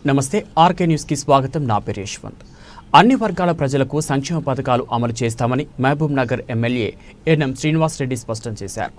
నమస్తే ఆర్కే న్యూస్కి స్వాగతం. నా పేరు యశ్వంత్. అన్ని వర్గాల ప్రజలకు సంక్షేమ పథకాలు అమలు చేస్తామని మహబూబ్ నగర్ ఎమ్మెల్యే ఎన్ఎం శ్రీనివాస్ రెడ్డి స్పష్టం చేశారు.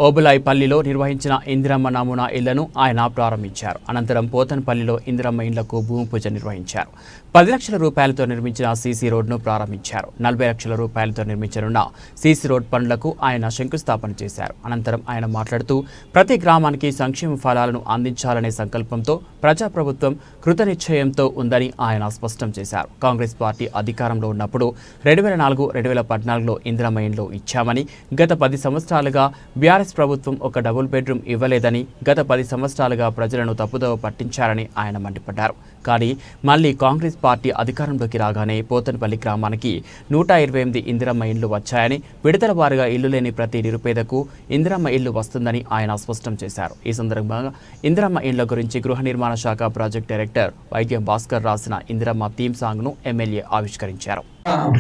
ఓబులాయిపల్లిలో నిర్వహించిన ఇందిరమ్మ నమూనా ఇళ్లను ఆయన ప్రారంభించారు. అనంతరం పోతన్పల్లిలో ఇందిరమ్మ ఇళ్లకు భూమి పూజ నిర్వహించారు. 10 లక్షల రూపాయలతో నిర్మించిన సీసీ రోడ్ను ప్రారంభించారు. 40 లక్షల రూపాయలతో నిర్మించనున్న సీసీ రోడ్ పనులకు ఆయన శంకుస్థాపన చేశారు. అనంతరం ఆయన మాట్లాడుతూ ప్రతి గ్రామానికి సంక్షేమ ఫలాలను అందించాలనే సంకల్పంతో ప్రజాప్రభుత్వం కృతనిశ్చయంతో ఉందని ఆయన స్పష్టం చేశారు. కాంగ్రెస్ పార్టీ అధికారంలో ఉన్నప్పుడు 2004-2014లో ఇందిరమ్మ ఇండ్లు ఇచ్చామని, గత 10 సంవత్సరాలుగా బీఆర్ఎస్ ప్రభుత్వం ఒక డబుల్ బెడ్రూమ్ ఇవ్వలేదని, గత 10 సంవత్సరాలుగా ప్రజలను తప్పుదోవ పట్టించారని ఆయన మండిపడ్డారు. కానీ మళ్లీ కాంగ్రెస్ పార్టీ అధికారంలోకి రాగానే పోతన్పల్లి గ్రామానికి 128 ఇందిరమ్మ ఇళ్లు వచ్చాయని, విడతల వారీగా ఇల్లు లేని ప్రతి నిరుపేదకు ఇందిరమ్మ ఇల్లు వస్తుందని ఆయన స్పష్టం చేశారు. ఈ సందర్భంగా ఇందిరమ్మ ఇళ్ల గురించి గృహ నిర్మాణ శాఖ ప్రాజెక్ట్ డైరెక్టర్ వైద్యం భాస్కర్ రాసిన ఇందిరమ్మ థీమ్ సాంగ్ ను ఎమ్మెల్యే ఆవిష్కరించారు.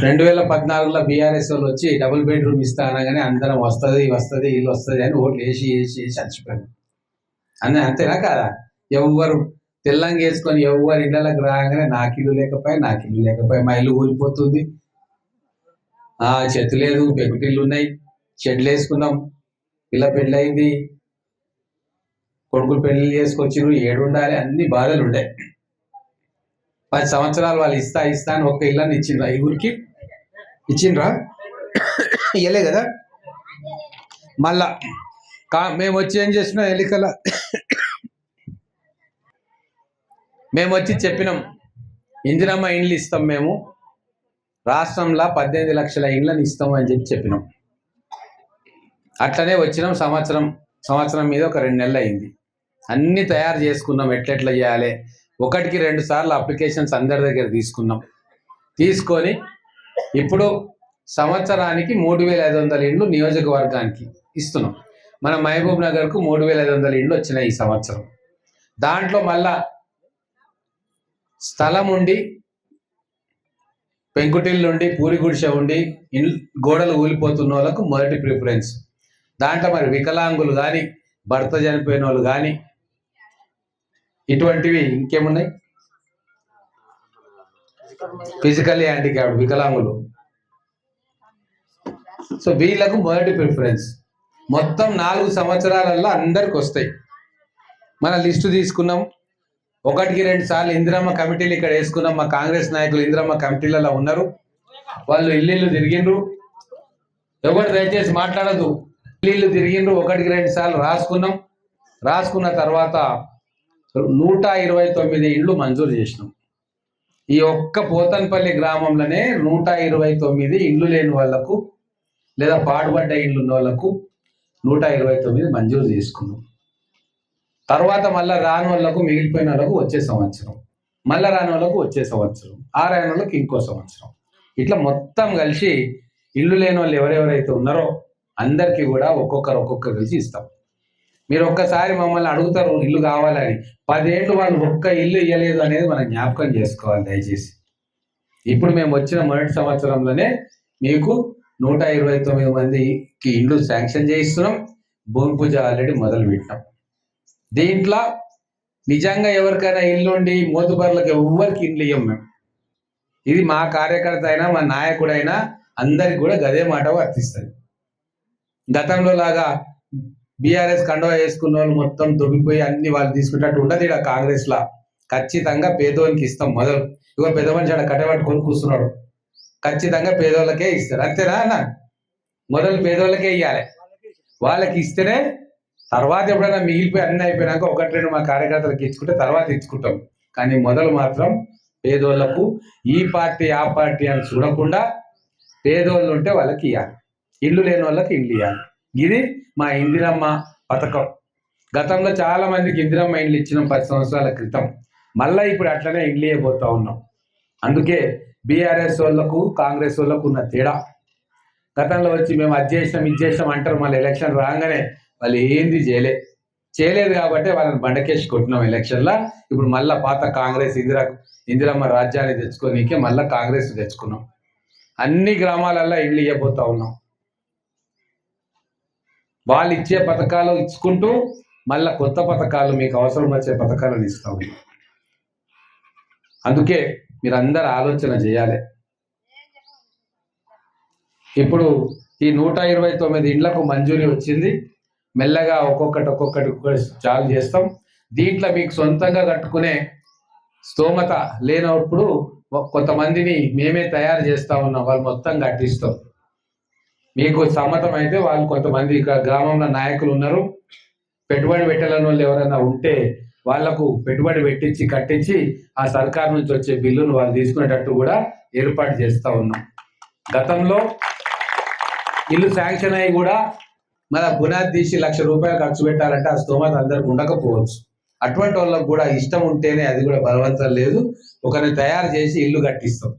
2014లో బీఆర్ఎస్ వాళ్ళు వచ్చి డబుల్ బెడ్రూమ్ ఇస్తా అనగానే అందరం వస్తుంది ఇల్లు వస్తుంది అని ఓట్లు వేసి చచ్చిపోయారు. అంతేనా కాదా? ఎవరు తెల్లంగా వేసుకొని ఎవరు ఇళ్ళకి రాగానే నాకు ఇల్లు లేకపోయి మా ఇల్లు ఊరిపోతుంది, చెట్టు లేదు, పెంకుటిల్లు ఉన్నాయి, షెడ్లు వేసుకున్నాం, పిల్ల పెళ్ళి అయింది, కొడుకులు పెళ్లి చేసుకొచ్చిరు, ఏడుండాలి, అన్ని బాధలు ఉంటాయి. 10 సంవత్సరాలు వాళ్ళు ఇస్తా అని ఒక్క ఇళ్ళని ఇచ్చిండ్రా? ఈ ఊరికి ఇచ్చిండ్రా? ఇయ్యలే కదా. మళ్ళా మేము వచ్చి ఏం చేసినాం, ఎన్నికల మేము వచ్చి చెప్పినాం ఇందిరమ్మ ఇండ్లు ఇస్తాం, మేము రాష్ట్రంలో 18 లక్షల ఇండ్లను ఇస్తాం అని చెప్పినాం. అట్లనే వచ్చినాం. సంవత్సరం మీద ఒక 2 నెలలు అయింది. అన్నీ తయారు చేసుకున్నాం, ఎట్లెట్లా చేయాలి. 1-2 సార్లు అప్లికేషన్స్ అందరి దగ్గర తీసుకొని ఇప్పుడు సంవత్సరానికి 3500 ఇండ్లు నియోజకవర్గానికి ఇస్తున్నాం. మన మహబూబ్ నగర్కు 3500 ఇండ్లు వచ్చినాయి ఈ సంవత్సరం. దాంట్లో మళ్ళా స్థలం ఉండి, పెంకుటిల్లు ఉండి, పూరి గుడిసె ఉండి, గోడలు ఊలిపోతున్న వాళ్ళకు మొదటి ప్రిఫరెన్స్. దాంట్లో మరి వికలాంగులు కానీ, భర్త చనిపోయిన వాళ్ళు కానీ, ఇటువంటివి ఇంకేమున్నాయి, ఫిజికల్లీ హ్యాండిక్యాప్డ్ వికలాంగులు. సో వీళ్ళకు మొదటి ప్రిఫరెన్స్. మొత్తం 4 సంవత్సరాలలో అందరికి వస్తాయి. మన లిస్టు తీసుకున్నాం. 1-2 సార్లు ఇందిరమ్మ కమిటీలు ఇక్కడ వేసుకున్నాం. మా కాంగ్రెస్ నాయకులు ఇందిరమ్మ కమిటీలలో ఉన్నారు. వాళ్ళు ఇల్లు తిరిగిండ్రు. ఎవరు దయచేసి మాట్లాడదు. ఇల్లు తిరిగిండ్రు. 1-2 సార్లు రాసుకున్న తర్వాత 129 ఇండ్లు మంజూరు చేసినాం. ఈ ఒక్క పోతన్పల్లి గ్రామంలోనే 129 ఇండ్లు లేని వాళ్లకు లేదా పాడుపడ్డ ఇండ్లు ఉన్న వాళ్ళకు 129 మంజూరు చేసుకున్నాం. తర్వాత మళ్ళీ రాని వాళ్ళకు, మిగిలిపోయిన వాళ్ళకు వచ్చే సంవత్సరం, మళ్ళీ రాని వాళ్ళకు వచ్చే సంవత్సరం, రాని వాళ్ళకి ఇంకో సంవత్సరం, ఇట్లా మొత్తం కలిసి ఇల్లు లేని వాళ్ళు ఎవరెవరైతే ఉన్నారో అందరికీ కూడా ఒక్కొక్కరు కలిసి ఇస్తాం. మీరు ఒక్కసారి మమ్మల్ని అడుగుతారు ఇల్లు కావాలని. 10 ఏళ్ళు వాళ్ళు ఒక్క ఇల్లు ఇవ్వలేదు అనేది మనం జ్ఞాపకం చేసుకోవాలి దయచేసి. ఇప్పుడు మేము వచ్చిన మొదటి సంవత్సరంలోనే మీకు 129 మందికి ఇండ్లు శాంక్షన్ చేయిస్తున్నాం. భూమి పూజ ఆల్రెడీ మొదలు పెట్టినాం. దీంట్లో నిజంగా ఎవరికైనా ఇల్లు ఉండి మోతుబర్లకు ఎవరికి ఇండ్లు ఇవ్వం మేము. ఇది మా కార్యకర్త అయినా, మా నాయకుడైనా అందరికి కూడా గదే మాట వర్తిస్తుంది. గతంలో లాగా బీఆర్ఎస్ కండువా వేసుకున్న వాళ్ళు మొత్తం దొబ్బిపోయి అన్ని వాళ్ళు తీసుకుంటట్టు ఉండదు. ఇక్కడ కాంగ్రెస్ లా ఖచ్చితంగా పేదోనికి ఇస్తాం. మొదలు ఇగో పెద్ద మనిషి ఆడ కట్టబట్టుకొని కూర్చున్నాడు, ఖచ్చితంగా పేదోళ్ళకే ఇస్తారు. అంతేనా అన్న? మొదలు పేదోళ్ళకే ఇవ్వాలి. వాళ్ళకి ఇస్తేనే తర్వాత ఎప్పుడైనా మిగిలిపోయి అన్నీ అయిపోయినాక 1-2 మా కార్యకర్తలకు ఇచ్చుకుంటే తర్వాత ఇచ్చుకుంటాం. కానీ మొదలు మాత్రం పేదోళ్లకు, ఈ పార్టీ ఆ పార్టీ అని చూడకుండా పేదోళ్ళు ఉంటే వాళ్ళకి ఇవ్వాలి, ఇల్లు లేని వాళ్ళకి ఇల్లు ఇవ్వాలి. ఇది మా ఇందిరమ్మ పథకం. గతంలో చాలా మందికి ఇందిరమ్మ ఇండ్లు ఇచ్చినాం 10 సంవత్సరాల క్రితం. మళ్ళీ ఇప్పుడు అట్లనే ఇండ్లు ఇవ్వబోతా ఉన్నాం. అందుకే బీఆర్ఎస్ వాళ్ళకు, కాంగ్రెస్ వాళ్ళకు ఉన్న తేడా. గతంలో వచ్చి మేము అది చేసినాం ఇది చేసినాం అంటారు. మళ్ళీ ఎలక్షన్ రాగానే వాళ్ళు ఏంది చేయలేదు కాబట్టి వాళ్ళని బండకేసి కొట్టినాం ఎలక్షన్లో. ఇప్పుడు మళ్ళీ పాత కాంగ్రెస్ ఇందిరమ్మ రాజ్యాన్ని తెచ్చుకోనీకే మళ్ళీ కాంగ్రెస్ తెచ్చుకున్నాం. అన్ని గ్రామాలల్లో ఇల్లు ఇవ్వబోతా ఉన్నాం. వాళ్ళు ఇచ్చే పథకాలు ఇచ్చుకుంటూ మళ్ళీ కొత్త పథకాలు, మీకు అవసరం వచ్చే పథకాలను ఇస్తాం. అందుకే మీరందరూ ఆలోచన చేయాలి. ఇప్పుడు ఈ 129 ఇండ్లకు మంజూరీ వచ్చింది. మెల్లగా ఒక్కొక్కటి చాలు చేస్తాం. దీంట్లో మీకు సొంతంగా కట్టుకునే స్తోమత లేనప్పుడు కొంతమందిని మేమే తయారు చేస్తా ఉన్నాం, వాళ్ళు మొత్తం కట్టిస్తాం. మీకు సమ్మతం అయితే వాళ్ళు కొంతమంది ఇక్కడ గ్రామంలో నాయకులు ఉన్నారు, పెట్టుబడి పెట్టలేని వాళ్ళు ఎవరైనా ఉంటే వాళ్లకు పెట్టుబడి పెట్టించి కట్టించి ఆ సర్కార్ నుంచి వచ్చే బిల్లును వాళ్ళు తీసుకునేటట్టు కూడా ఏర్పాటు చేస్తా ఉన్నాం. గతంలో ఇల్లు శాంక్షన్ అయ్యి కూడా మన పునాది తీసి ₹1,00,000 ఖర్చు పెట్టాలంటే ఆ స్తోమత అందరికి ఉండకపోవచ్చు. అటువంటి వాళ్ళకు కూడా ఇష్టం ఉంటేనే, అది కూడా బలవంతం లేదు, ఒకరిని తయారు చేసి ఇల్లు కట్టిస్తాం.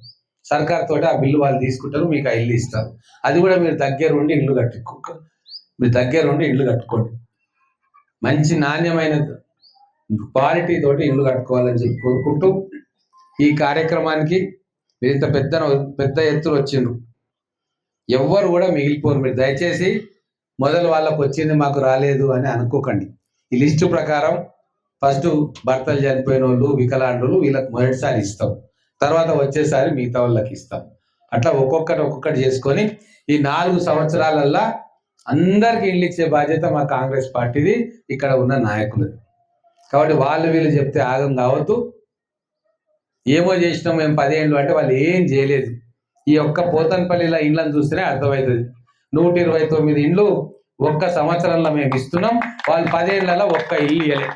సర్కార్ తోటి ఆ బిల్లు వాళ్ళు తీసుకుంటారు, మీకు ఆ ఇల్లు ఇస్తారు. అది కూడా మీరు దగ్గరుండి ఇల్లు కట్టుకోండి. మంచి నాణ్యమైన క్వాలిటీ తోటి ఇల్లు కట్టుకోవాలని చెప్పి కోరుకుంటూ ఈ కార్యక్రమానికి మీరు ఇంత పెద్ద ఎత్తున వచ్చిండ్రు. ఎవ్వరు కూడా మిగిలిపోరు. మీరు దయచేసి మొదలు వాళ్ళకు వచ్చింది మాకు రాలేదు అని అనుకోకండి. ఈ లిస్టు ప్రకారం ఫస్ట్ భర్తలు చనిపోయిన వాళ్ళు, వికలాంగులు, వీళ్ళకి మొదటిసారి ఇస్తాం, తర్వాత వచ్చేసారి మిగతా వాళ్ళకి ఇస్తాం. అట్లా ఒక్కొక్కటి చేసుకొని ఈ 4 సంవత్సరాలల్లా అందరికి ఇల్లు ఇచ్చే బాధ్యత మా కాంగ్రెస్ పార్టీది, ఇక్కడ ఉన్న నాయకులది. కాబట్టి వీళ్ళు చెప్తే ఆగం కావద్దు. ఏమో చేసినాం మేము 10 ఏళ్ళు అంటే వాళ్ళు ఏం చేయలేదు. ఈ ఒక్క పోతన్పల్లిలో ఇండ్లను చూస్తేనే అర్థమవుతుంది. 129 ఇండ్లు ఒక్క సంవత్సరంలో మేము ఇస్తున్నాం, వాళ్ళు 10 ఏళ్లలో ఒక్క ఇల్లు ఇవ్వలే.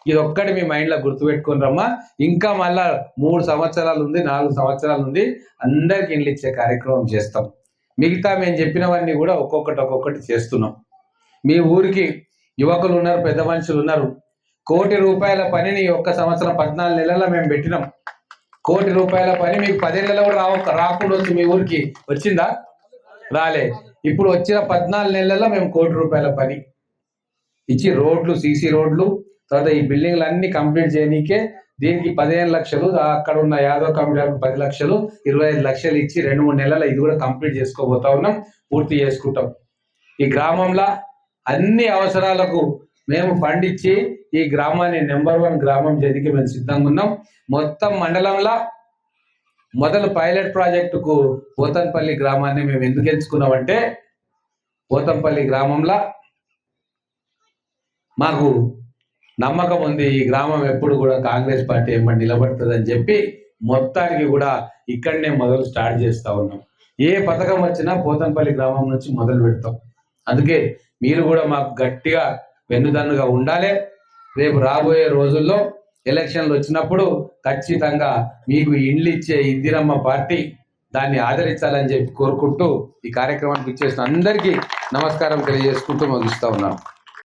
ఇది ఒక్కటి మీ మైండ్లో గుర్తుపెట్టుకుని రమ్మా. ఇంకా మళ్ళా 3 సంవత్సరాలు ఉంది, 4 సంవత్సరాలు ఉంది, అందరికి ఇండ్లు ఇచ్చే కార్యక్రమం చేస్తాం. మిగతా మేము చెప్పినవన్నీ కూడా ఒక్కొక్కటి చేస్తున్నాం. మీ ఊరికి యువకులు ఉన్నారు, పెద్ద మనుషులు ఉన్నారు. ₹1,00,00,000 పనిని ఒక్క సంవత్సరం 14 నెలల్లో మేము పెట్టినాం. ₹1,00,00,000 పని మీకు 10 ఏళ్లలో కూడా రాకుండా వచ్చి మీ ఊరికి వచ్చిందా? రాలే. ఇప్పుడు వచ్చిన 14 నెలల్లో మేము ₹1,00,00,000 పని ఇచ్చి రోడ్లు, సీసీ రోడ్లు, తర్వాత ఈ బిల్డింగ్లు అన్ని కంప్లీట్ చేయనీకే దీనికి 15 లక్షలు, అక్కడ ఉన్న యాదవ్ కమిటీలకు 10 లక్షలు, 25 లక్షలు ఇచ్చి 2-3 నెలల్లో ఇది కూడా కంప్లీట్ చేసుకోబోతా ఉన్నాం, పూర్తి చేసుకుంటాం. ఈ గ్రామంలో అన్ని అవసరాలకు మేము ఫండ్ ఇచ్చి ఈ గ్రామాన్ని నెంబర్ 1 గ్రామం చేయడానికి మేము సిద్ధంగా ఉన్నాం. మొత్తం మండలంలో మొదలు పైలట్ ప్రాజెక్టుకు పోతన్పల్లి గ్రామాన్ని మేము ఎందుకు ఎంచుకున్నామంటే, పోతంపల్లి గ్రామంలో మాకు నమ్మకం ఉంది, ఈ గ్రామం ఎప్పుడు కూడా కాంగ్రెస్ పార్టీ ఏమని నిలబడుతుందని చెప్పి మొత్తానికి కూడా ఇక్కడనే మొదలు స్టార్ట్ చేస్తా ఉన్నాం. ఏ పథకం వచ్చినా పోతన్పల్లి గ్రామం నుంచి మొదలు పెడతాం. అందుకే మీరు కూడా మాకు గట్టిగా వెన్నుదన్నుగా ఉండాలి. రేపు రాబోయే రోజుల్లో ఎలక్షన్లు వచ్చినప్పుడు ఖచ్చితంగా మీకు ఇండ్లు ఇచ్చే ఇందిరమ్మ పార్టీ దాన్ని ఆదరించాలని చెప్పి కోరుకుంటూ ఈ కార్యక్రమానికి ఇచ్చేసిన అందరికీ నమస్కారం తెలియజేసుకుంటూ ముగిస్తా ఉన్నాను.